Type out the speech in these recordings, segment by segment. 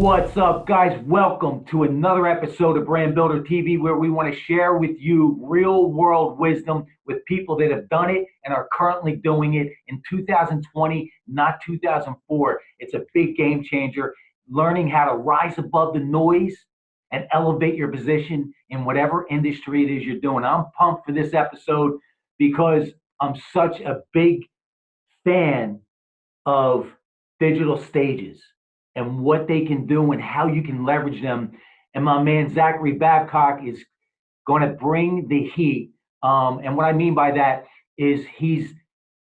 What's up, guys? Welcome to another episode of Brand Builder TV, where we want to share with you real world wisdom with people that have done it and are currently doing it in 2020, not 2004. It's a big game changer. Learning how to rise above the noise and elevate your position in whatever industry it is you're doing. I'm pumped for this episode because I'm such a big fan of digital stages and what they can do and how you can leverage them. And my man Zachary Babcock is going to bring the heat. And what I mean by that is he's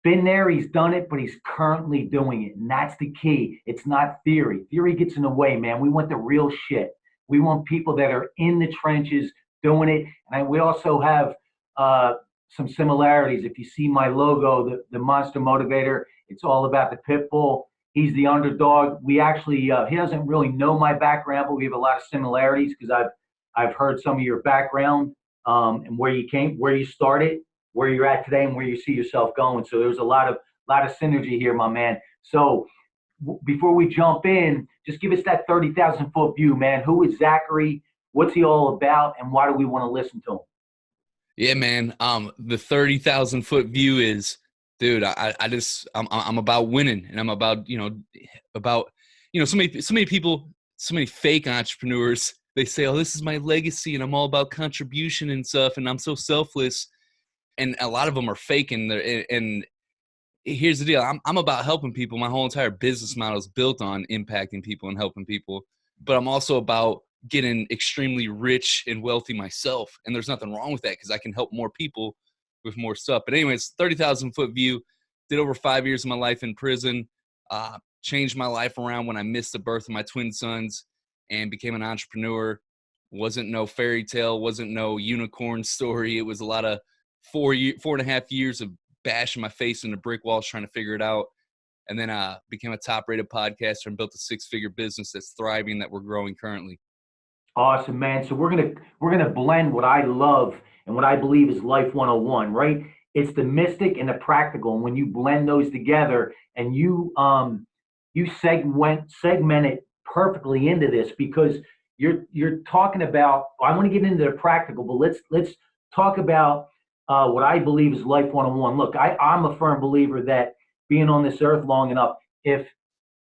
been there, he's done it, but he's currently doing it. And that's the key. It's not theory. Theory gets in the way, man. We want the real shit. We want people that are in the trenches doing it. And we also have some similarities. If you see my logo, the Monster Motivator, it's all about the pit bull. He's the underdog. We actually, he doesn't really know my background, but we have a lot of similarities because I've heard some of your background and where you came, where you started, where you're at today, and where you see yourself going. So there's a lot of synergy here, my man. So before we jump in, just give us that 30,000 foot view, man. Who is Zachary? What's he all about, and why do we want to listen to him? Yeah, man. The 30,000 foot view is, dude, I'm about winning, and I'm about, so many people, so many fake entrepreneurs, they say, oh, this is my legacy and I'm all about contribution and stuff. And I'm so selfless. And a lot of them are fake. And here's the deal. I'm about helping people. My whole entire business model is built on impacting people and helping people, but I'm also about getting extremely rich and wealthy myself. And there's nothing wrong with that because I can help more people with more stuff. But anyways, 30,000 foot view. Did over 5 years of my life in prison. Changed my life around when I missed the birth of my twin sons and became an entrepreneur. Wasn't no fairy tale. Wasn't no unicorn story. It was a lot of 4.5 years of bashing my face into brick walls trying to figure it out. And then became a top rated podcaster and built a 6-figure business that's thriving, that we're growing currently. Awesome, man. So we're gonna blend what I love and what I believe is life 101, right? It's the mystic and the practical. And when you blend those together and you segment it perfectly into this, because you're talking about, I want to get into the practical, but let's talk about what I believe is life 101. Look, I'm a firm believer that being on this earth long enough, if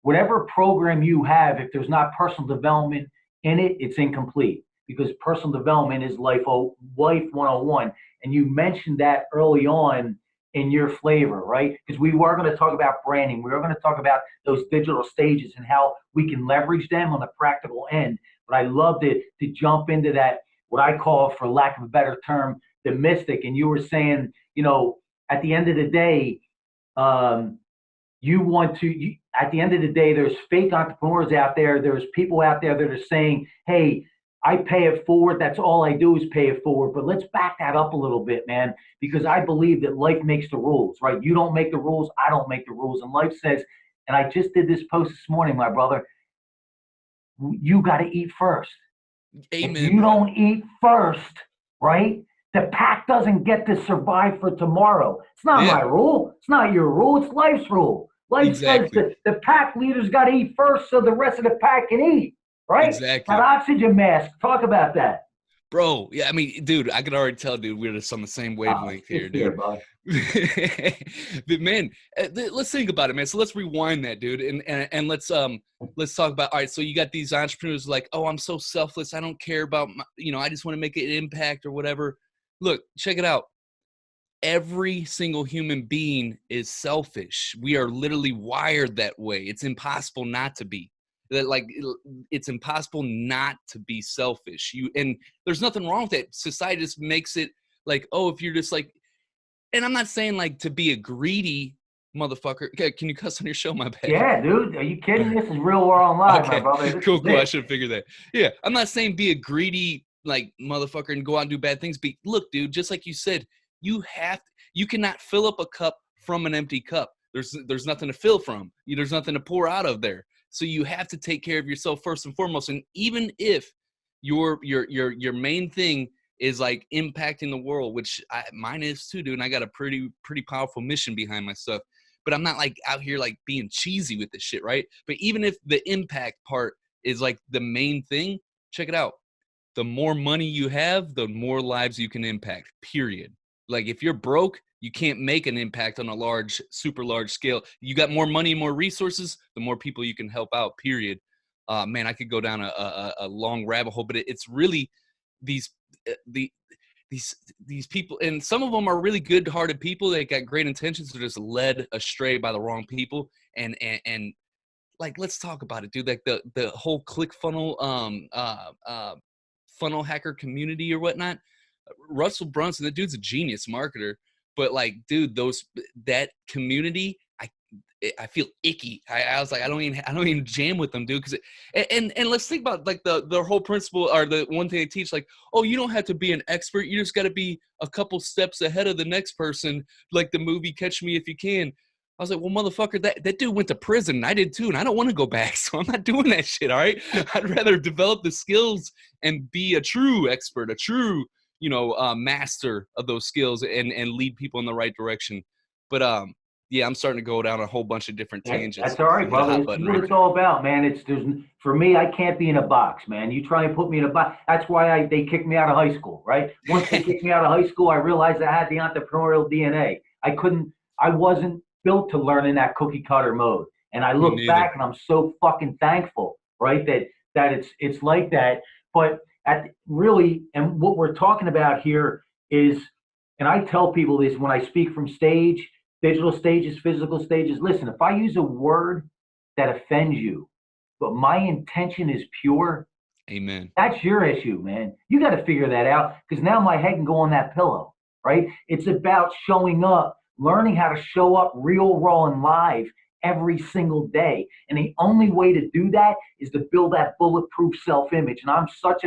whatever program you have, if there's not personal development in it, it's incomplete, because personal development is life 101. And you mentioned that early on in your flavor, right? Because we were going to talk about branding. We were going to talk about those digital stages and how we can leverage them on the practical end. But I love to jump into that, what I call, for lack of a better term, the mystic. And you were saying, at the end of the day, at the end of the day, there's fake entrepreneurs out there. There's people out there that are saying, hey, I pay it forward. That's all I do is pay it forward. But let's back that up a little bit, man, because I believe that life makes the rules, right? You don't make the rules. I don't make the rules. And life says, and I just did this post this morning, my brother, you got to eat first. Amen. If you don't eat first, right, the pack doesn't get to survive for tomorrow. It's not my rule. It's not your rule. It's life's rule. Life says that the pack leaders got to eat first so the rest of the pack can eat, right? Exactly. That oxygen mask. Talk about that. Bro, yeah, I mean, dude, I could already tell, dude, we're just on the same wavelength here, dude. But man, let's think about it, man. So let's rewind that, dude, and let's talk about. All right, so you got these entrepreneurs like, oh, I'm so selfless. I don't care about I just want to make an impact or whatever. Look, check it out. Every single human being is selfish. We are literally wired that way. It's impossible not to be. It's impossible not to be selfish. And there's nothing wrong with that. Society just makes it like, oh, if you're just like, and I'm not saying like to be a greedy motherfucker. Okay, can you cuss on your show? My bad. Yeah, dude. Are you kidding? This is real world live, okay. My brother. Cool. I should have figured that. Yeah, I'm not saying be a greedy like motherfucker and go out and do bad things. But look, dude, just like you said, you cannot fill up a cup from an empty cup. There's nothing to fill from. There's nothing to pour out of there. So you have to take care of yourself first and foremost. And even if your main thing is like impacting the world, which mine is too, dude. And I got a pretty powerful mission behind my stuff. But I'm not like out here like being cheesy with this shit, right? But even if the impact part is like the main thing. Check it out. The more money you have, the more lives you can impact, period. Like if you're broke, you can't make an impact on a large, super large scale. You got more money, more resources, the more people you can help out, period. Man, I could go down a long rabbit hole, but it's really these the these people, and some of them are really good-hearted people. They got great intentions. They're just led astray by the wrong people. And like, let's talk about it, dude. Like the whole ClickFunnels funnel hacker community or whatnot. Russell Brunson, the dude's a genius marketer, but like, dude, that community, I feel icky. I was like, I don't even jam with them, dude. And let's think about like the whole principle, or the one thing they teach, like, oh, you don't have to be an expert. You just got to be a couple steps ahead of the next person. Like the movie Catch Me If You Can. I was like, well, motherfucker, that dude went to prison, and I did too, and I don't want to go back, so I'm not doing that shit, all right? I'd rather develop the skills and be a true expert, a true, master of those skills, and lead people in the right direction. But yeah, I'm starting to go down a whole bunch of different tangents. That's all right, brother. This is what it's all about, man. For me, I can't be in a box, man. You try and put me in a box. That's why they kicked me out of high school, right? Once they kicked me out of high school, I realized I had the entrepreneurial DNA. I wasn't built to learn in that cookie cutter mode. And I look back and I'm so fucking thankful, right? That it's like that. But and what we're talking about here is, and I tell people this when I speak from stage, digital stages, physical stages. Listen, if I use a word that offends you, but my intention is pure, amen. That's your issue, man. You got to figure that out, because now my head can go on that pillow, right? It's about showing up, learning how to show up real, raw, and live every single day. And the only way to do that is to build that bulletproof self-image. And I'm such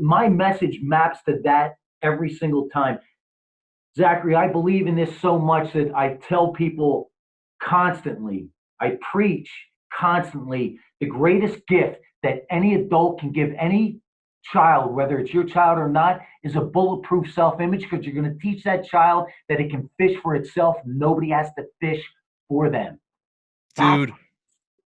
my message maps to that every single time. Zachary, I believe in this so much that I tell people constantly, I preach constantly, the greatest gift that any adult can give any child, whether it's your child or not, is a bulletproof self-image, because you're going to teach that child that it can fish for itself. Nobody has to fish for them. Dude,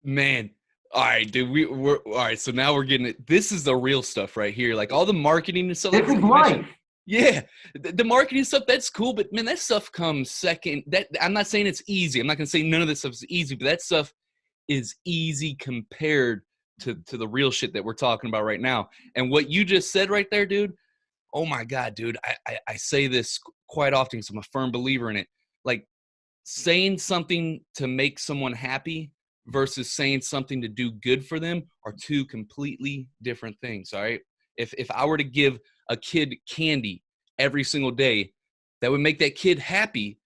man. All right, dude. We're all right. So now we're getting it. This is the real stuff right here. Like all the marketing and stuff. This is life. Yeah, the marketing stuff, that's cool, but man, that stuff comes second. That I'm not saying it's easy. I'm not gonna say none of this stuff is easy, but that stuff is easy compared to the real shit that we're talking about right now. And what you just said right there, dude. Oh my God, dude. I say this quite often because I'm a firm believer in it. Like saying something to make someone happy versus saying something to do good for them are two completely different things. All right. If I were to give a kid candy every single day, that would make that kid happy,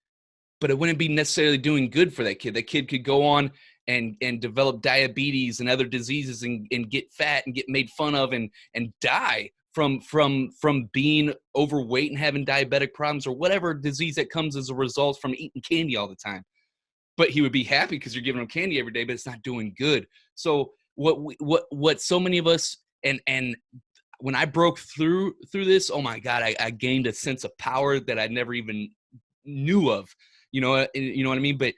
but it wouldn't be necessarily doing good for that kid. That kid could go on and develop diabetes and other diseases and get fat and get made fun of and die from being overweight and having diabetic problems or whatever disease that comes as a result from eating candy all the time. But he would be happy because you're giving him candy every day, but it's not doing good. So what so many of us, and when I broke through this, oh my God, I gained a sense of power that I never even knew of. You know what I mean? But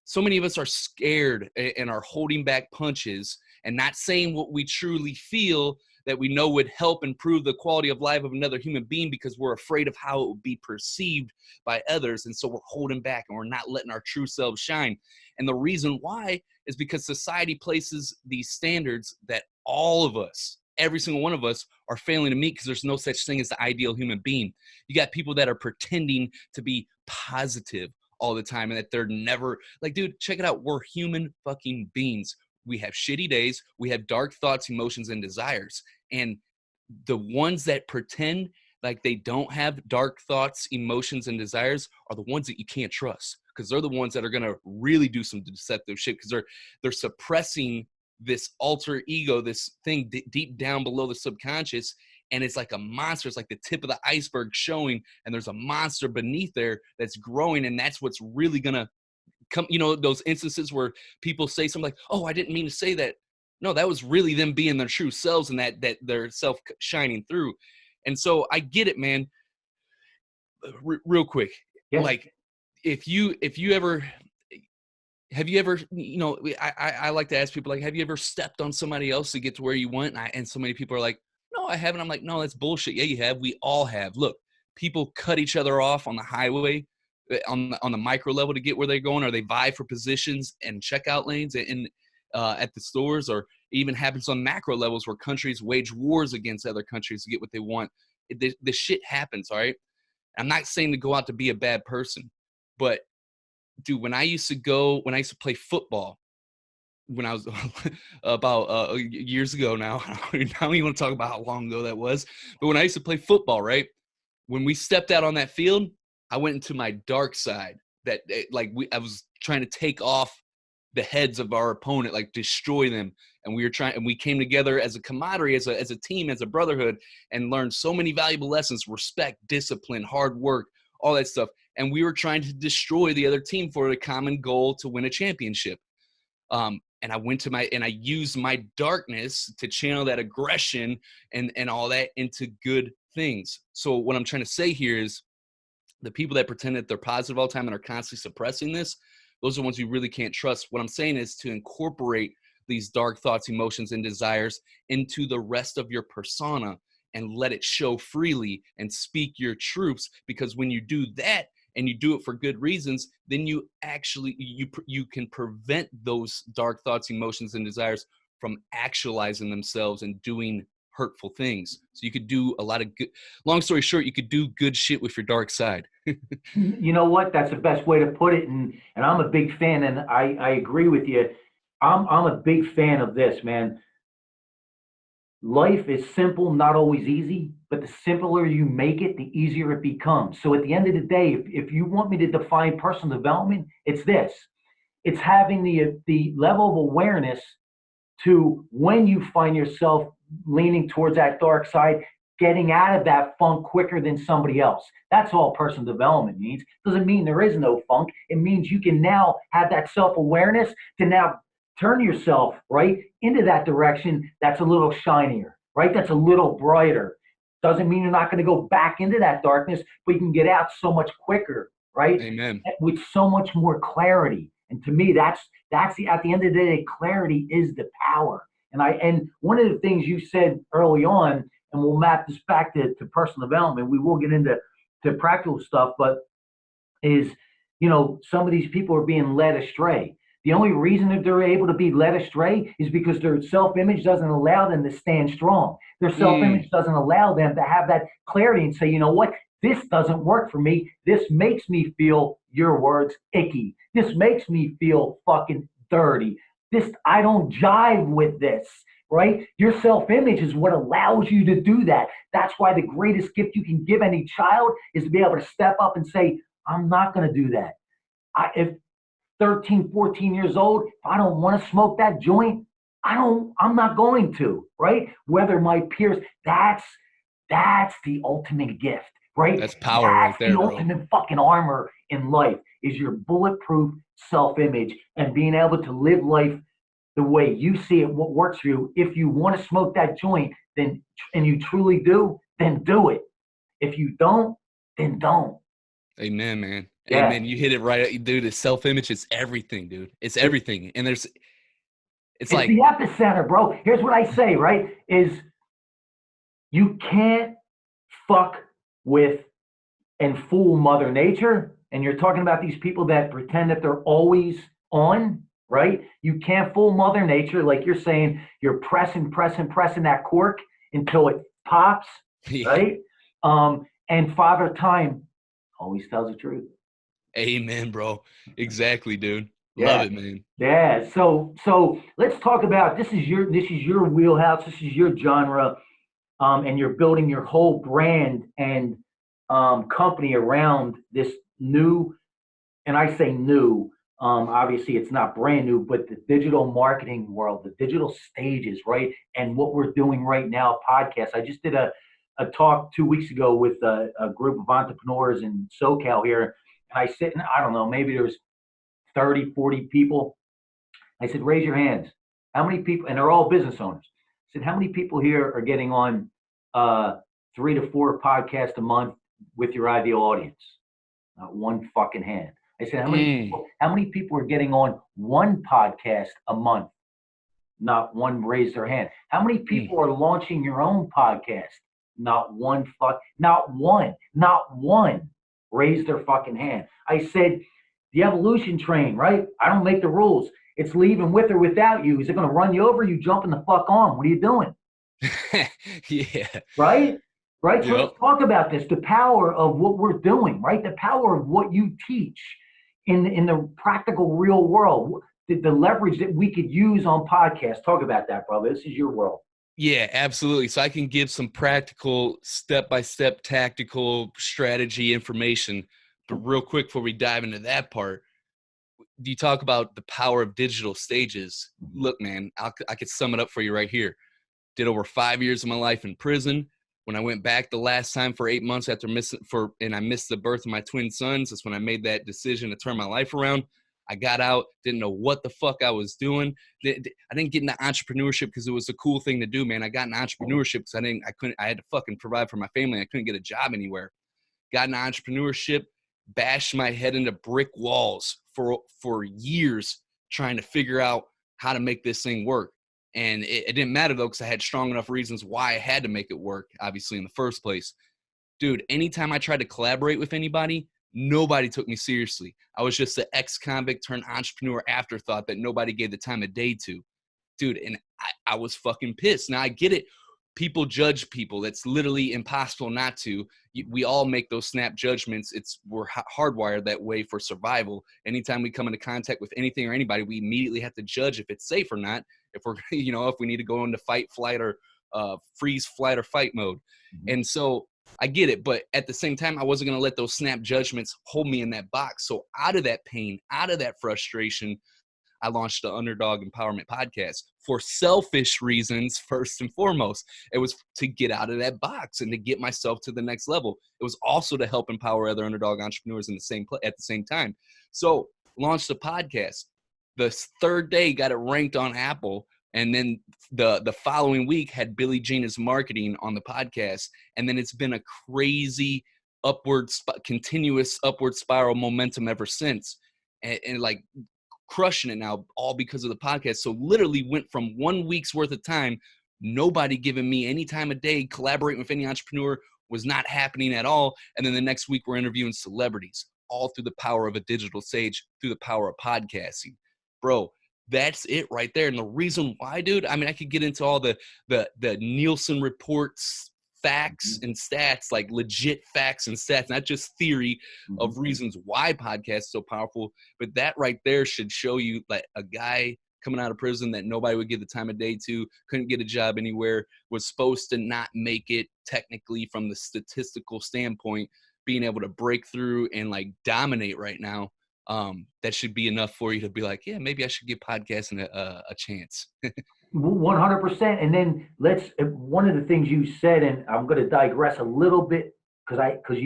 so many of us are scared and are holding back punches and not saying what we truly feel that we know would help improve the quality of life of another human being, because we're afraid of how it would be perceived by others. And so we're holding back and we're not letting our true selves shine. And the reason why is because society places these standards that all of us, every single one of us, are failing to meet, because there's no such thing as the ideal human being. You got people that are pretending to be positive all the time and that they're never like, dude, check it out. We're human fucking beings. We have shitty days. We have dark thoughts, emotions, and desires. And the ones that pretend like they don't have dark thoughts, emotions, and desires are the ones that you can't trust, because they're the ones that are going to really do some deceptive shit, because they're suppressing this alter ego, this thing deep down below the subconscious. And it's like a monster. It's like the tip of the iceberg showing, and there's a monster beneath there that's growing. And that's what's really going to come, those instances where people say something like, oh, I didn't mean to say that. No, that was really them being their true selves, and that their self shining through. And so I get it, man. Real quick. Yeah. Like if you ever, have you ever, I like to ask people, like, have you ever stepped on somebody else to get to where you want? And so many people are like, no, I haven't. I'm like, no, that's bullshit. Yeah, you have. We all have. Look, people cut each other off on the highway, on the micro level to get where they're going, or they vie for positions and checkout lanes at the stores, or even happens on macro levels where countries wage wars against other countries to get what they want. The shit happens, all right? I'm not saying to go out to be a bad person, but dude, when I used to play football, when I was about years ago now, I don't even want to talk about how long ago that was, but when I used to play football, right? When we stepped out on that field, I went into my dark side. I was trying to take off the heads of our opponent, like destroy them. And we came together as a camaraderie, as a team, as a brotherhood, and learned so many valuable lessons: respect, discipline, hard work, all that stuff. And we were trying to destroy the other team for a common goal to win a championship. And I used my darkness to channel that aggression and all that into good things. So what I'm trying to say here is, the people that pretend that they're positive all the time and are constantly suppressing this, those are the ones you really can't trust. What I'm saying is to incorporate these dark thoughts, emotions, and desires into the rest of your persona and let it show freely and speak your truths. Because when you do that, and you do it for good reasons, then you actually, you can prevent those dark thoughts, emotions, and desires from actualizing themselves and doing hurtful things. So you could do a lot of good, long story short, you could do good shit with your dark side. You know what? That's the best way to put it. And I'm a big fan, and I agree with you. I'm a big fan of this, man. Life is simple, not always easy, but the simpler you make it, the easier it becomes. So at the end of the day, if you want me to define personal development, it's this. It's having the level of awareness to, when you find yourself leaning towards that dark side, getting out of that funk quicker than somebody else. That's all personal development means. Doesn't mean there is no funk. It means you can now have that self-awareness to now turn yourself right into that direction that's a little shinier, right? That's a little brighter. Doesn't mean you're not going to go back into that darkness, but you can get out so much quicker, right? Amen. With so much more clarity. And to me, that's at the end of the day, clarity is the power. And one of the things you said early on, and we'll map this back to personal development, we will get into practical stuff, but is, some of these people are being led astray. The only reason that they're able to be led astray is because their self-image doesn't allow them to stand strong. Their self-image doesn't allow them to have that clarity and say, you know what, this doesn't work for me. This makes me feel, your words, icky. This makes me feel fucking dirty. I don't jive with this, right? Your self-image is what allows you to do that. That's why the greatest gift you can give any child is to be able to step up and say, I'm not going to do that. If 13, 14 years old, if I don't want to smoke that joint, I'm not going to, right? Whether my peers, that's the ultimate gift, right? That's power That's right there, the bro. ultimate fucking armor in life, is your bulletproof self-image and being able to live life the way you see it, what works for you. If you want to smoke that joint, then, and you truly do, then do it. If you don't, then don't. Amen, man. Yeah. Amen. You hit it right, dude. The self-image is everything, dude. It's everything. And it's like the epicenter, bro. Here's what I say, right? Is you can't fuck with and fool Mother Nature. And you're talking about these people that pretend that they're always on, right? You can't fool Mother Nature. Like you're saying, you're pressing that cork until it pops, yeah. right? And Father Time always tells the truth. Amen, bro. Exactly, dude. Yeah. Love it, man. Yeah. So let's talk about, this is your wheelhouse. This is your genre. And you're building your whole brand and company around this new, and I say new, obviously it's not brand new, but the digital marketing world, the digital stages, right? And what we're doing right now, podcasts. I just did a talk 2 weeks ago with a group of entrepreneurs in SoCal here. And I said, I don't know, maybe there was 30, 40 people. I said, raise your hands. How many people, and they're all business owners. I said, how many people here are getting on 3 to 4 podcasts a month with your ideal audience? Not one fucking hand. I said, how many people are getting on one podcast a month? Not one raised their hand. How many people are launching your own podcast? Not one raised their fucking hand. I said, the evolution train, right? I don't make the rules. It's leaving with or without you. Is it going to run you over? You jumping the fuck on? What are you doing? Yeah. Right? Right? Yep. So let's talk about this, the power of what we're doing, right? The power of what you teach in the practical real world, the leverage that we could use on podcasts. Talk about that, brother. This is your world. Yeah, absolutely. So I can give some practical, step-by-step, tactical strategy information. But real quick before we dive into that part, you talk about the power of digital stages. Look, man, I could sum it up for you right here. Did over 5 years of my life in prison. When I went back the last time for 8 months after I missed the birth of my twin sons, that's when I made that decision to turn my life around. I got out, didn't know what the fuck I was doing. I didn't get into entrepreneurship because it was a cool thing to do, man. I got into entrepreneurship because I had to fucking provide for my family. I couldn't get a job anywhere. Got into entrepreneurship, bashed my head into brick walls for years trying to figure out how to make this thing work. And it didn't matter, though, because I had strong enough reasons why I had to make it work, obviously, in the first place. Dude, anytime I tried to collaborate with anybody, nobody took me seriously. I was just an ex-convict turned entrepreneur afterthought that nobody gave the time of day to. Dude, and I was fucking pissed. Now, I get it. People judge people. That's literally impossible not to. We all make those snap judgments. We're hardwired that way for survival. Anytime we come into contact with anything or anybody, we immediately have to judge if it's safe or not. If we're, if we need to go into fight, flight, or freeze, flight, or fight mode. Mm-hmm. And so I get it. But at the same time, I wasn't going to let those snap judgments hold me in that box. So out of that pain, out of that frustration, I launched the Underdog Empowerment podcast for selfish reasons. First and foremost, it was to get out of that box and to get myself to the next level. It was also to help empower other underdog entrepreneurs at the same time. So launched the podcast. The third day got it ranked on Apple. And then the following week had Billie Jean's marketing on the podcast. And then it's been a crazy continuous upward spiral momentum ever since. And like, crushing it now, all because of the podcast. So literally went from 1 week's worth of time, nobody giving me any time of day, collaborating with any entrepreneur was not happening at all. And then the next week we're interviewing celebrities, all through the power of a digital stage, through the power of podcasting. Bro, that's it right there. And the reason why, dude, I mean, I could get into all the Nielsen reports, facts and stats, like legit facts and stats, not just theory of reasons why podcasts are so powerful. But that right there should show you, like, a guy coming out of prison that nobody would give the time of day to, couldn't get a job anywhere, was supposed to not make it technically from the statistical standpoint, being able to break through and like dominate right now. That should be enough for you to be like, yeah, maybe I should give podcasting a chance. 100%. And then one of the things you said, and I'm going to digress a little bit because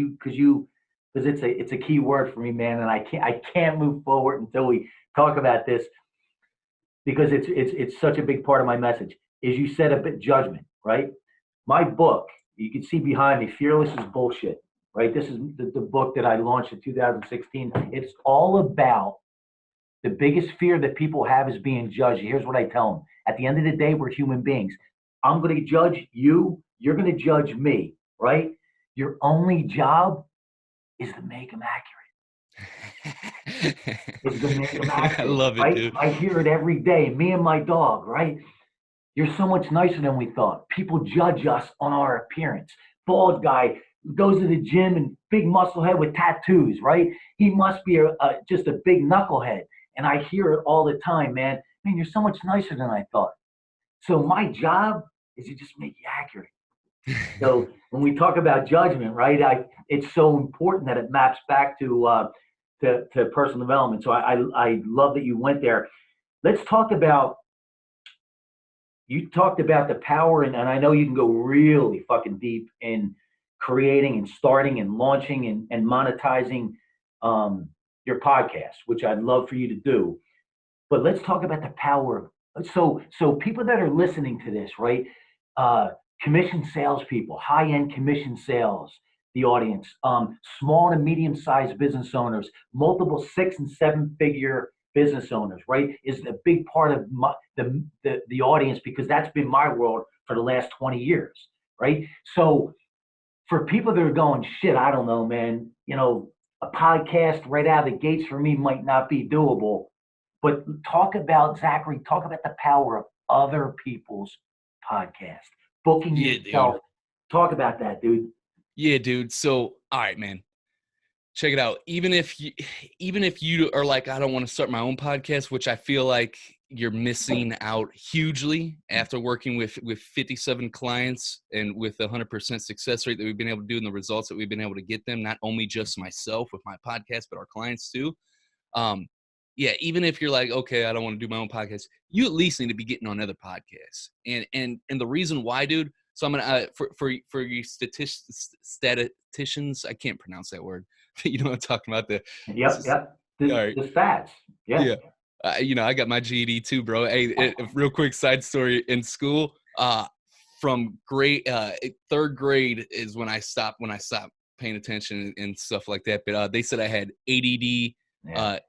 it's a key word for me, man. And I can't move forward until we talk about this, because it's such a big part of my message. Is you said a bit judgment, right? My book, you can see behind me, Fearless is Bullshit, right? This is the book that I launched in 2016. It's all about the biggest fear that people have is being judged. Here's what I tell them. At the end of the day, we're human beings. I'm going to judge you. You're going to judge me, right? Your only job is to make them accurate. Is to make them accurate. I love it, right? dude. I hear it every day. Me and my dog, right? You're so much nicer than we thought. People judge us on our appearance. Bald guy goes to the gym and big muscle head with tattoos, right? He must be just a big knucklehead. And I hear it all the time, man. Man, you're so much nicer than I thought. So my job is to just make you accurate. So when we talk about judgment, right, it's so important that it maps back to personal development. So I love that you went there. Let's talk about, you talked about the power, and I know you can go really fucking deep in creating and starting and launching and monetizing your podcast, which I'd love for you to do. But let's talk about the power. So people that are listening to this, right? Commission salespeople, high-end commission sales, the audience, small and medium-sized business owners, multiple 6 and 7 figure business owners, right, is a big part of the audience, because that's been my world for the last 20 years, right? So for people that are going, shit, I don't know, man, a podcast right out of the gates for me might not be doable. But Zachary, talk about the power of other people's podcast, booking yourself. Dude. Talk about that, dude. Yeah, dude. So, all right, man. Check it out. Even if you are like, I don't want to start my own podcast, which I feel like you're missing out hugely after working with 57 clients and with 100% success rate that we've been able to do and the results that we've been able to get them, not only just myself with my podcast, but our clients too. Yeah, even if you're like, okay, I don't want to do my own podcast, you at least need to be getting on other podcasts. And the reason why, dude, so I'm going to, for you statisticians, I can't pronounce that word. You know what I'm talking about? Yep. The stats. Yeah. I got my GED too, bro. Hey, real quick side story. In school, from third grade is when I stopped paying attention and stuff like that. But they said I had ADD,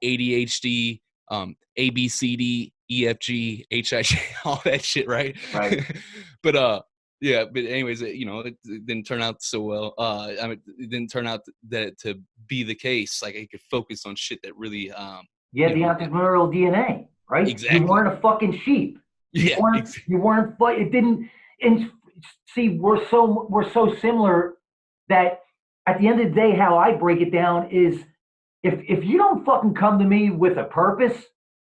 ADHD, ABCD, EFG, HIJ, all that shit, right? Right. But anyways, it didn't turn out so well. It didn't turn out that to be the case. Like I could focus on shit that really, the entrepreneurial DNA, right? Exactly. You weren't a fucking sheep. You weren't. It didn't. And see, we're so similar that at the end of the day, how I break it down is, if you don't fucking come to me with a purpose,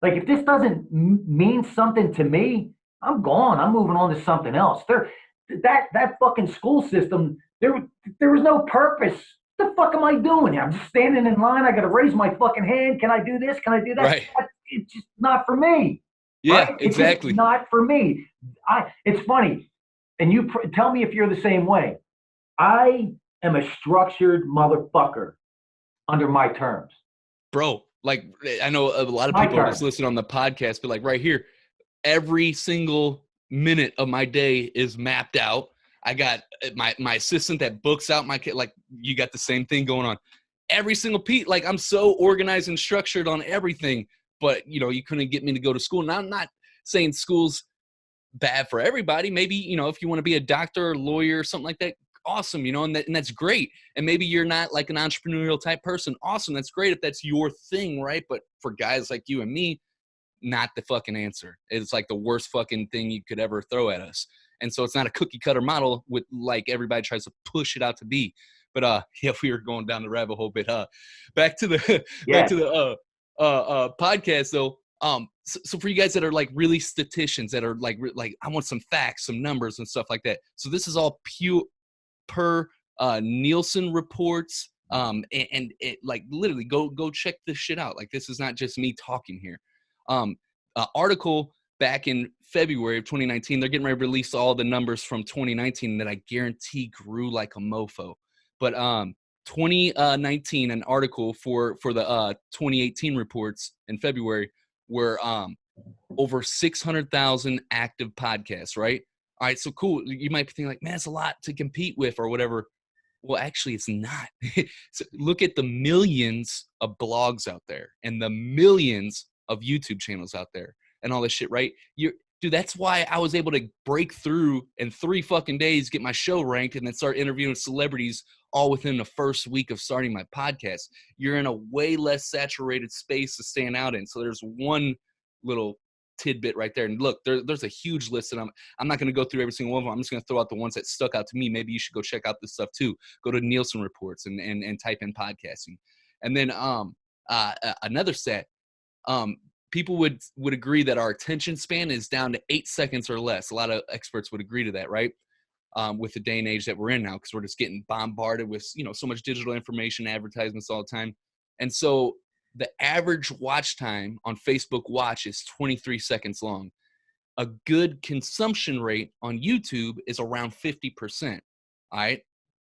like if this doesn't mean something to me, I'm gone. I'm moving on to something else. That fucking school system, there was no purpose. What the fuck am I doing here? I'm just standing in line. I got to raise my fucking hand. Can I do this? Can I do that? Right. It's just not for me. Yeah, right? exactly. It's not for me. It's funny, and you tell me if you're the same way. I am a structured motherfucker under my terms. Bro, like I know a lot of people are just listening on the podcast, but like right here, every single minute of my day is mapped out. I got my assistant that books out my kid. Like you got the same thing going on. Every single piece. Like I'm so organized and structured on everything, but you couldn't get me to go to school. And I'm not saying school's bad for everybody. Maybe, if you want to be a doctor or lawyer or something like that, awesome, and that's great. And maybe you're not like an entrepreneurial type person. Awesome. That's great if that's your thing, right? But for guys like you and me, not the fucking answer. It's like the worst fucking thing you could ever throw at us. And so it's not a cookie cutter model with like everybody tries to push it out to be. But we were going down the rabbit hole. But back to the podcast though. So for you guys that are like really statisticians that are like I want some facts, some numbers and stuff like that. So this is all per Nielsen reports. And it like literally go check this shit out. Like this is not just me talking here. Article back in February of 2019, they're getting ready to release all the numbers from 2019 that I guarantee grew like a mofo. But 2019, an article for the 2018 reports in February were over 600,000 active podcasts, right? All right, so cool. You might be thinking like, man, it's a lot to compete with or whatever. Well, actually, it's not. So look at the millions of blogs out there and the millions of YouTube channels out there and all this shit, right? Dude, that's why I was able to break through in 3 fucking days, get my show ranked, and then start interviewing celebrities all within the first week of starting my podcast. You're in a way less saturated space to stand out in. So there's one little tidbit right there. And look, there's a huge list, and I'm not going to go through every single one of them. I'm just going to throw out the ones that stuck out to me. Maybe you should go check out this stuff too. Go to Nielsen reports and type in podcasting. And then another stat. People would agree that our attention span is down to 8 seconds or less. A lot of experts would agree to that, right? With the day and age that we're in now, because we're just getting bombarded with, so much digital information, advertisements all the time. And so the average watch time on Facebook Watch is 23 seconds long. A good consumption rate on YouTube is around 50%. All right.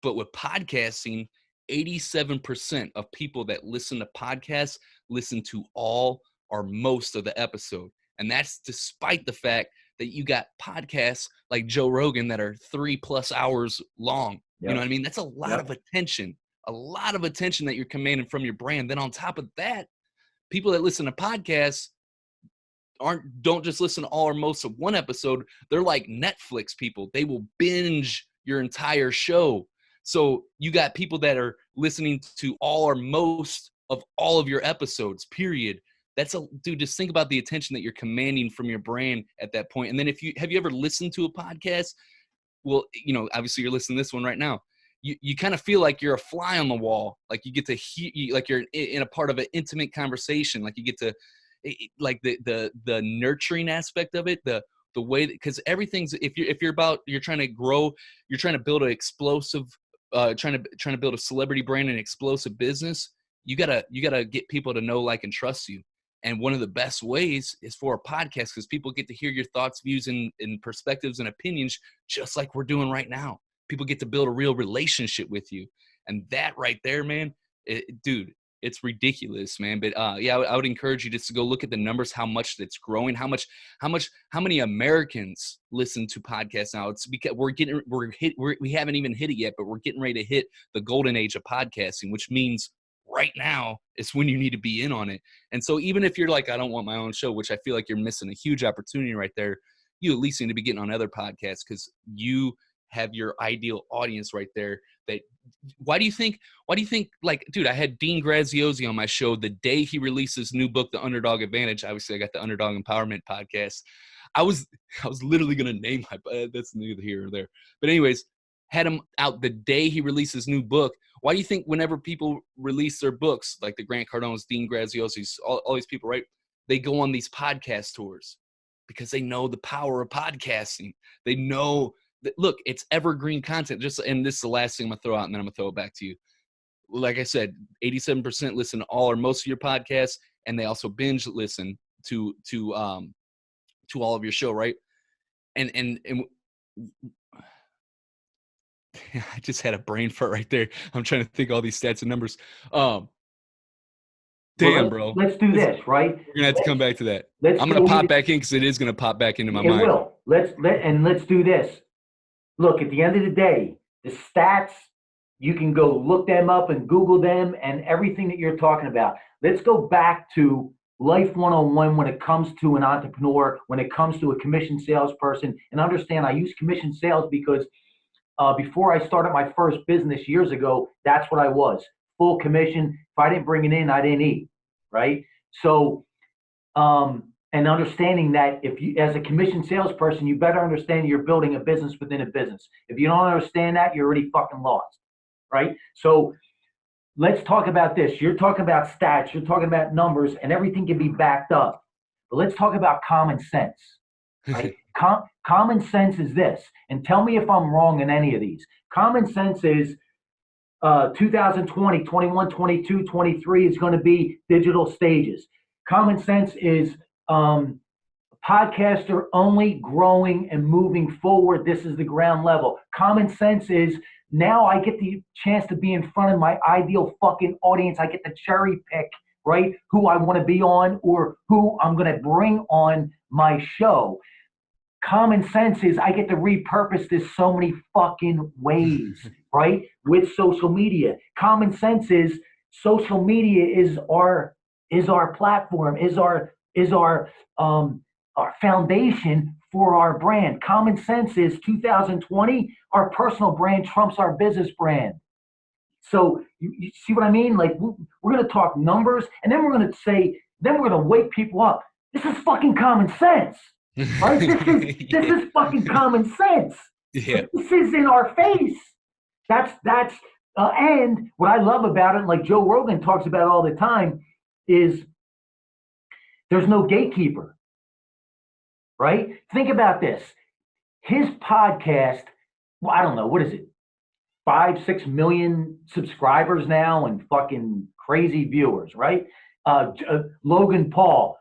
But with podcasting, 87% of people that listen to podcasts listen to all or most of the episode. And that's despite the fact that you got podcasts like Joe Rogan that are 3+ hours long. Yep. You know what I mean? That's a lot of attention, that you're commanding from your brand. Then on top of that, people that listen to podcasts don't just listen to all or most of one episode. They're like Netflix people. They will binge your entire show. So you got people that are listening to all or most of all of your episodes, period. Dude, just think about the attention that you're commanding from your brand at that point. And then have you ever listened to a podcast? Well, obviously you're listening to this one right now. You kind of feel like you're a fly on the wall. Like you get to hear, like you're in a part of an intimate conversation. Like you get to, like the nurturing aspect of it, the way that, because everything's, if you're trying to grow, you're trying to build an explosive, trying to build a celebrity brand and explosive business. You gotta get people to know, like, and trust you. And one of the best ways is for a podcast, because people get to hear your thoughts, views, and perspectives and opinions, just like we're doing right now. People get to build a real relationship with you. And that right there, man, dude, it's ridiculous, man. But yeah, I would encourage you just to go look at the numbers, how much that's growing, how many Americans listen to podcasts now. It's because we haven't even hit it yet, but we're getting ready to hit the golden age of podcasting, which means right now is when you need to be in on it. And so even if you're like, I don't want my own show, which I feel like you're missing a huge opportunity right there, you at least need to be getting on other podcasts, because you have your ideal audience right there. Why do you think, like, dude, I had Dean Graziosi on my show the day he released his new book, The Underdog Advantage. Obviously I got the Underdog Empowerment podcast. I was literally going to name that's neither here or there. But anyways, had him out the day he released his new book. Why do you think whenever people release their books, like the Grant Cardones, Dean Graziosis, all these people, right, they go on these podcast tours? Because they know the power of podcasting. They know that, look, it's evergreen content. And this is the last thing I'm going to throw out, and then I'm going to throw it back to you. Like I said, 87% listen to all or most of your podcasts, and they also binge listen to all of your show, right? And I just had a brain fart right there. I'm trying to think all these stats and numbers. Damn, bro. Let's do this, right? We're gonna have to come back to that. I'm gonna pop back in, because it is gonna pop back into my mind. It will. Let's do this. Look, at the end of the day, the stats, you can go look them up and Google them and everything that you're talking about. Let's go back to Life 101 when it comes to an entrepreneur, when it comes to a commission salesperson. And understand, I use commission sales because before I started my first business years ago, that's what I was. Full commission. If I didn't bring it in, I didn't eat, right? So, and understanding that if you, as a commission salesperson, you better understand you're building a business within a business. If you don't understand that, you're already fucking lost, right? So let's talk about this. You're talking about stats, you're talking about numbers, and everything can be backed up. But let's talk about common sense, right? Common sense is this, and tell me if I'm wrong in any of these. Common sense is 2020, 21, 22, 23 is going to be digital stages. Common sense is podcasts are only growing and moving forward. This is the ground level. Common sense is now I get the chance to be in front of my ideal fucking audience. I get to cherry pick, right, who I want to be on or who I'm going to bring on my show. Common sense is I get to repurpose this so many fucking ways, right? With social media. Common sense is social media is our platform, is our foundation for our brand. Common sense is 2020, our personal brand trumps our business brand. So you see what I mean? Like we're going to talk numbers, and then we're going to wake people up. This is fucking common sense. Right? This is fucking common sense. Yeah. This is in our face. That's and what I love about it, like Joe Rogan talks about all the time, is there's no gatekeeper. Right? Think about this. His podcast, well, I don't know, what is it? 5-6 million subscribers now and fucking crazy viewers, right? Logan Paul,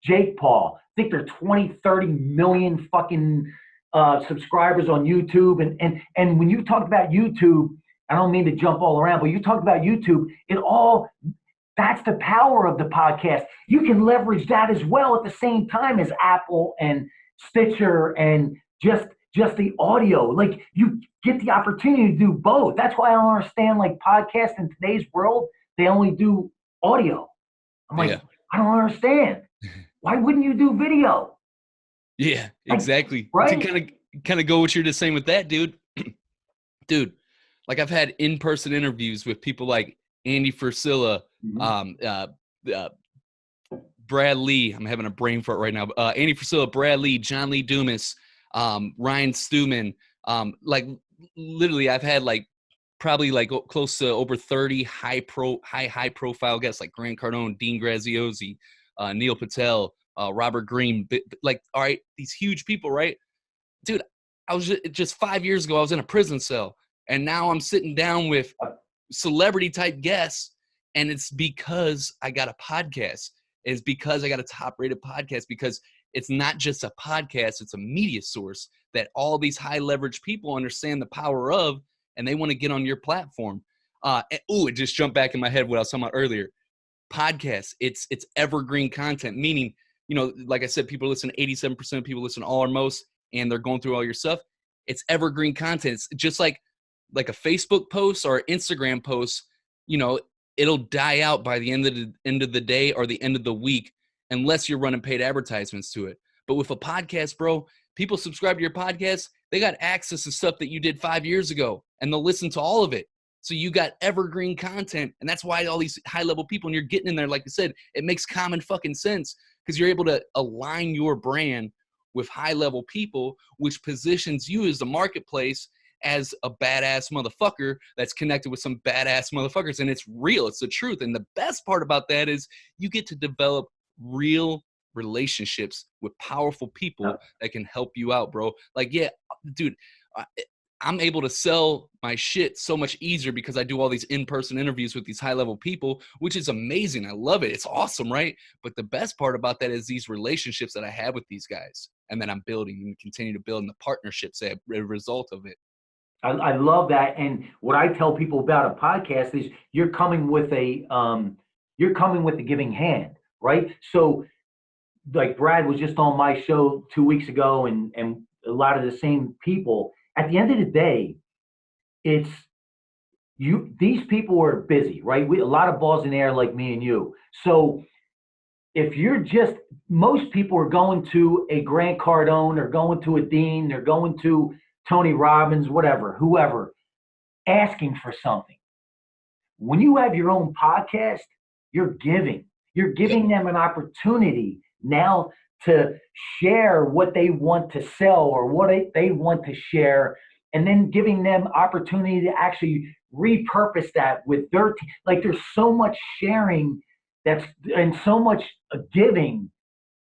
Jake Paul. I think they're 20, 30 million fucking subscribers on YouTube. And when you talk about YouTube, I don't mean to jump all around, but you talk about YouTube, that's the power of the podcast. You can leverage that as well at the same time as Apple and Stitcher and just the audio. Like you get the opportunity to do both. That's why I don't understand like podcasts in today's world, they only do audio. I'm like, Yeah. I don't understand. Why wouldn't you do video? Yeah, Like, exactly. To right? kind of go what you're just saying with that, dude. Dude, like I've had in-person interviews with people like Andy Frisilla, Mhm. um, uh, uh, Brad Lee. I'm having a brain fart right now. Andy Frisilla, Brad Lee, John Lee Dumas, Ryan Stewman. Like literally, I've had like probably like close to over 30 high profile guests like Grant Cardone, Dean Graziosi, Neil Patel, Robert Greene. Like, all right, these huge people, right? Dude, I was just 5 years ago, I was in a prison cell, and now I'm sitting down with celebrity type guests, and it's because I got a podcast. It's because I got a top rated podcast, because it's not just a podcast, it's a media source that all these high leverage people understand the power of, and they want to get on your platform. It just jumped back in my head what I was talking about earlier. Podcasts, it's evergreen content, meaning, like I said, people listen, 87% of people listen all or most, and they're going through all your stuff. It's evergreen content. It's just like a Facebook post or Instagram post, it'll die out by the end of the day or the end of the week, unless you're running paid advertisements to it. But with a podcast, bro, people subscribe to your podcast, they got access to stuff that you did 5 years ago, and they'll listen to all of it. So you got evergreen content, and that's why all these high-level people, and you're getting in there, like I said, it makes common fucking sense, because you're able to align your brand with high-level people, which positions you as the marketplace as a badass motherfucker that's connected with some badass motherfuckers. And it's real. It's the truth. And the best part about that is you get to develop real relationships with powerful people that can help you out, bro. Like, yeah, dude, I'm able to sell my shit so much easier because I do all these in-person interviews with these high-level people, which is amazing. I love it. It's awesome, right? But the best part about that is these relationships that I have with these guys, and that I'm building and continue to build, in the partnerships that are a result of it. I love that. And what I tell people about a podcast is you're coming with a giving hand, right? So like Brad was just on my show 2 weeks ago, and a lot of the same people. At the end of the day, it's these people are busy, right? A lot of balls in the air like me and you. So if you're just, most people are going to a Grant Cardone, they're going to a Dean, they're going to Tony Robbins, whatever, whoever, asking for something. When you have your own podcast, you're giving. You're giving them an opportunity now to share what they want to sell or what they want to share, and then giving them opportunity to actually repurpose that with their like there's so much sharing that's and so much giving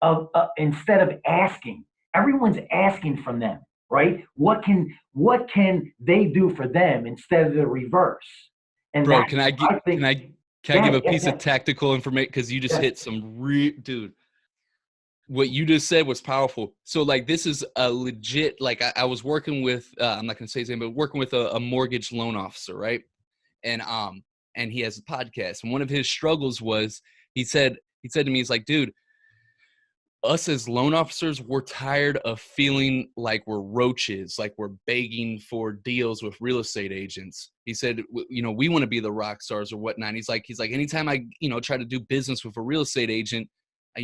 of instead of asking. Everyone's asking from them, right? What can they do for them instead of the reverse? And Bro, that can I get I think can I give a piece of tactical information? Because you just hit some dude. What you just said was powerful. So like, this is a legit, like I was working with, I'm not going to say his name, but working with a mortgage loan officer. Right. And he has a podcast. And one of his struggles was, he said to me, he's like, dude, us as loan officers, we're tired of feeling like we're roaches, like we're begging for deals with real estate agents. He said, we want to be the rock stars or whatnot. He's like, anytime I, try to do business with a real estate agent,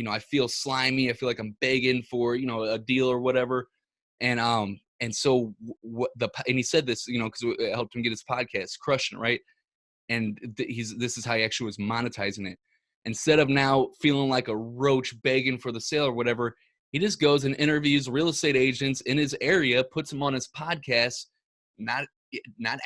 I feel slimy. I feel like I'm begging for, a deal or whatever. And so and he said this, because it helped him get his podcast, Crushing It, right? And this is how he actually was monetizing it. Instead of now feeling like a roach begging for the sale or whatever, he just goes and interviews real estate agents in his area, puts them on his podcast, not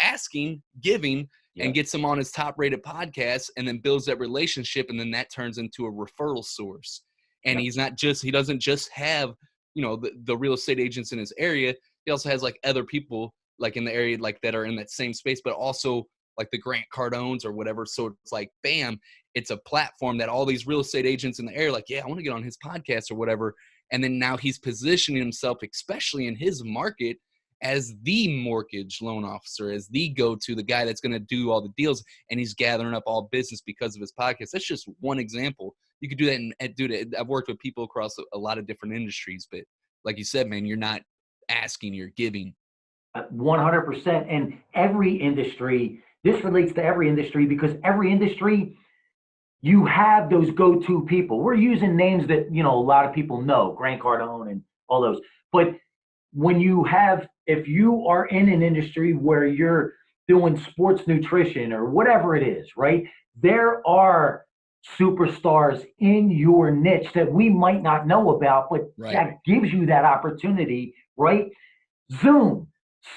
asking, giving, and gets them on his top rated podcast, and then builds that relationship. And then that turns into a referral source. And he doesn't just have, the real estate agents in his area. He also has like other people like in the area, like that are in that same space, but also like the Grant Cardones or whatever. So it's like, bam, it's a platform that all these real estate agents in the area, like, yeah, I want to get on his podcast or whatever. And then now he's positioning himself, especially in his market, as the mortgage loan officer, as the go-to, the guy that's going to do all the deals. And he's gathering up all business because of his podcast. That's just one example. You could do that. And dude, I've worked with people across a lot of different industries, but like you said, man, you're not asking, you're giving. 100%. And every industry, this relates to every industry because every industry, you have those go-to people. We're using names that, a lot of people know, Grant Cardone and all those. But if you are in an industry where you're doing sports nutrition or whatever it is, right? There are superstars in your niche that we might not know about, but that gives you that opportunity, right? Zoom,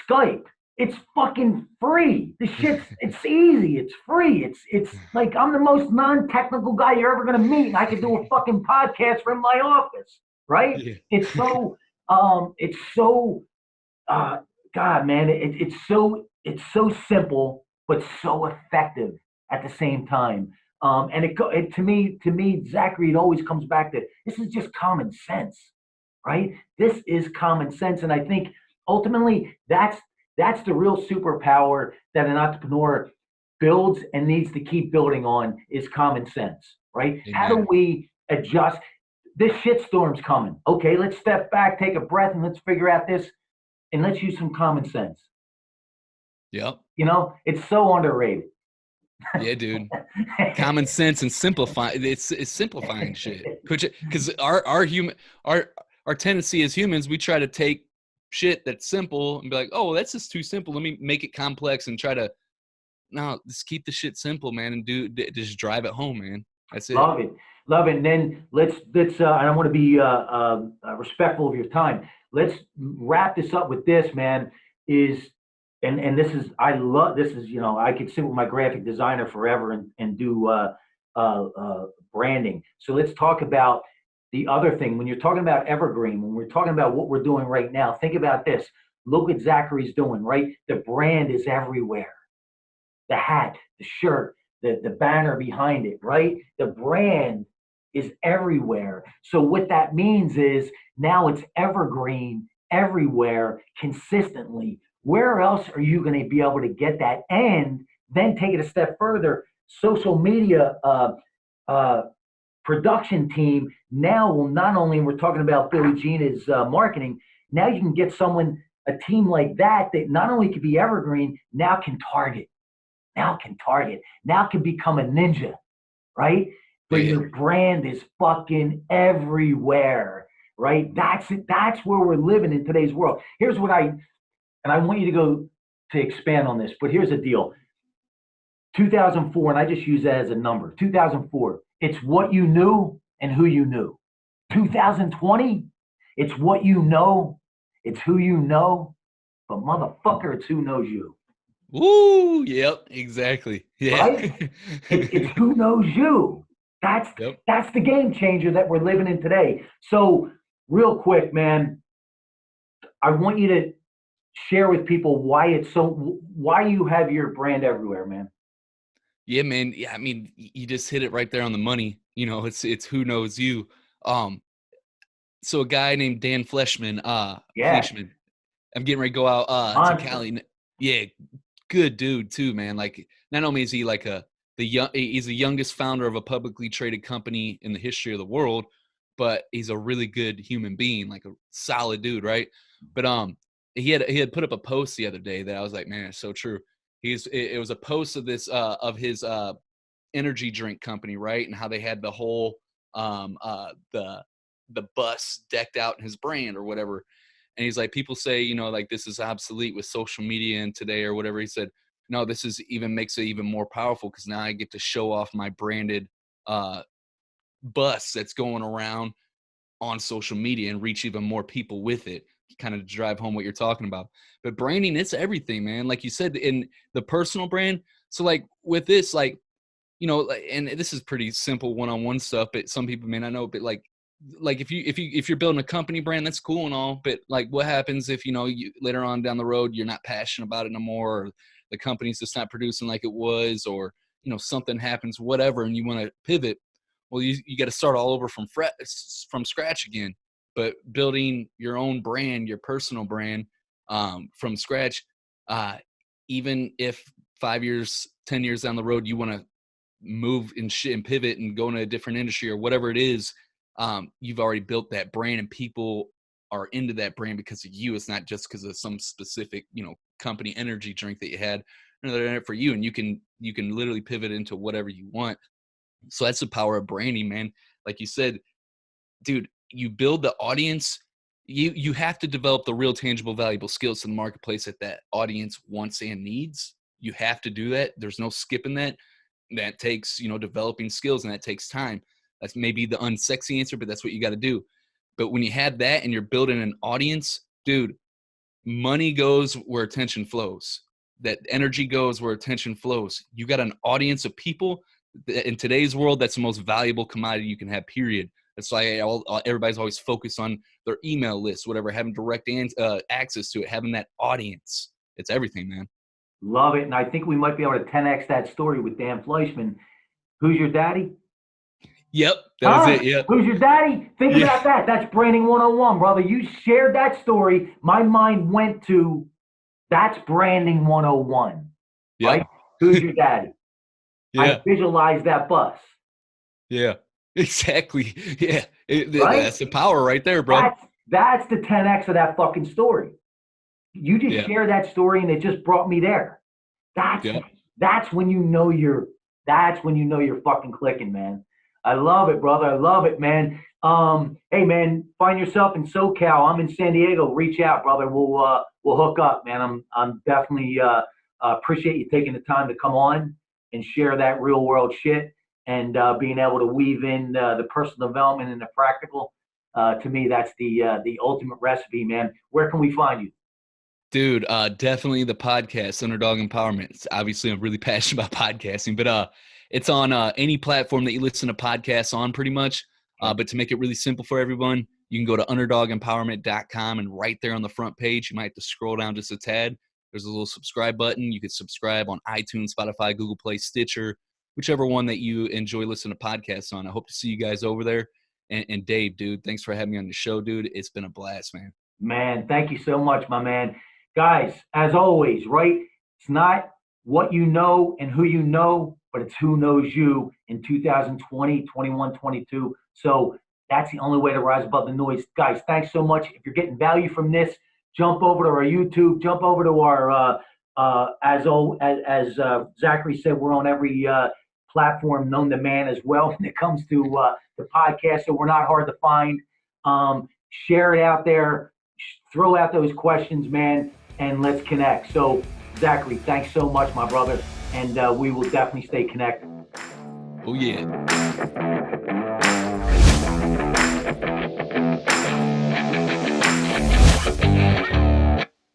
Skype, it's fucking free. It's easy. It's free. It's like I'm the most non-technical guy you're ever gonna meet, and I can do a fucking podcast from my office, right? Yeah. It's so, God, man, it's so simple but so effective at the same time. And to me, Zachary, it always comes back to this is just common sense, right? This is common sense, and I think ultimately that's the real superpower that an entrepreneur builds and needs to keep building on is common sense, right? Amen. How do we adjust? This shitstorm's coming. Okay, let's step back, take a breath, and let's figure out this, and let's use some common sense. Yep. It's so underrated. Yeah, dude. Common sense and simplifying. It's simplifying shit. Because our tendency as humans, we try to take shit that's simple and be like, oh, that's just too simple. Let me make it complex and try to. No, just keep the shit simple, man, and just drive it home, man. That's it. Love it. And then let's. And I want to be respectful of your time. Let's wrap this up with this, man. And this is I love this is I could sit with my graphic designer forever and do branding. So let's talk about the other thing. When you're talking about evergreen, when we're talking about what we're doing right now, think about this. Look what Zachary's doing, right? The brand is everywhere. The hat, the shirt, the banner behind it, right? The brand is everywhere. So what that means is now it's evergreen everywhere consistently. Where else are you going to be able to get that? And then take it a step further. Social media production team now will not only, and we're talking about Billie Jean's marketing, now you can get a team like that not only can be evergreen, now can target, now can become a ninja, right? But your brand is fucking everywhere, right? That's it. That's where we're living in today's world. Here's what and I want you to go to expand on this, but here's the deal. 2004, and I just use that as a number. 2004, it's what you knew and who you knew. 2020, it's what you know, it's who you know, but motherfucker, it's who knows you. Woo! Yep, exactly. Yeah. Right? It's who knows you. That's the game changer that we're living in today. So, real quick, man, I want you to share with people why you have your brand everywhere, man. Yeah, man. Yeah, I mean, you just hit it right there on the money. It's who knows you. So a guy named Dan Fleshman, Fleshman, I'm getting ready to go out to Cali. Yeah, good dude too, man. Like, not only is he like he's the youngest founder of a publicly traded company in the history of the world, but he's a really good human being, like a solid dude, right? But he had put up a post the other day that I was like, man, it's so true. It was a post of this of his energy drink company, right? And how they had the whole the bus decked out in his brand or whatever. And he's like, people say, like this is obsolete with social media and today or whatever. He said, no, this makes it even more powerful because now I get to show off my branded bus that's going around on social media and reach even more people with it, kind of drive home what you're talking about. But branding, it's everything, man. Like you said, in the personal brand. So like with this, like, and this is pretty simple one-on-one stuff, but some people may not know, but like if you're building a company brand, that's cool and all, but like what happens if, you later on down the road, you're not passionate about it no more, or the company's just not producing like it was, or, something happens, whatever, and you want to pivot. Well, you got to start all over from scratch again. But building your own brand, your personal brand, from scratch, even if 5 years, 10 years down the road, you want to move and pivot and go into a different industry or whatever it is, you've already built that brand and people are into that brand because of you. It's not just because of some specific, company energy drink that you had. They're in it for you, and you can literally pivot into whatever you want. So that's the power of branding, man. Like you said, dude, you build the audience. You have to develop the real tangible, valuable skills in the marketplace that audience wants and needs. You have to do that. There's no skipping that. That takes, developing skills, and that takes time. That's maybe the unsexy answer, but that's what you got to do. But when you have that and you're building an audience, dude, money goes where attention flows. That energy goes where attention flows. You got an audience of people. In today's world, that's the most valuable commodity you can have, period. That's why everybody's always focused on their email list, whatever, having direct access to it, having that audience. It's everything, man. Love it. And I think we might be able to 10X that story with Dan Fleshman. Who's your daddy? Yep, that was it. Yep. Who's your daddy? Think about that. That's branding 101, brother. You shared that story. My mind went to, that's branding 101. Yep. Right? Who's your daddy? Yeah. I visualized that bus. Yeah, exactly. Yeah. Right? That's the power right there, bro. That's the 10X of that fucking story. You just shared that story and it just brought me there. That's when you know you're fucking clicking, man. I love it, brother. I love it, man. Hey, man, find yourself in SoCal. I'm in San Diego. Reach out, brother. We'll hook up, man. I'm definitely appreciate you taking the time to come on and share that real world shit and being able to weave in the personal development and the practical. To me, that's the ultimate recipe, man. Where can we find you? Dude, definitely the podcast, Underdog Empowerment. Obviously, I'm really passionate about podcasting, but it's on any platform that you listen to podcasts on, pretty much. But to make it really simple for everyone, you can go to underdogempowerment.com, and right there on the front page, you might have to scroll down just a tad. There's a little subscribe button. You can subscribe on iTunes, Spotify, Google Play, Stitcher, whichever one that you enjoy listening to podcasts on. I hope to see you guys over there. And Dave, dude, thanks for having me on the show, dude. It's been a blast, man. Man, thank you so much, my man. Guys, as always, right? It's not what you know and who you know, but it's who knows you in 2020, 21, 22. So that's the only way to rise above the noise. Guys, thanks so much. If you're getting value from this, jump over to our YouTube, jump over to our, as Zachary said, we're on every platform known to man as well when it comes to the podcast. So we're not hard to find. Share it out there. Throw out those questions, man, and let's connect. So, Zachary, thanks so much, my brother, and we will definitely stay connected. Oh, yeah.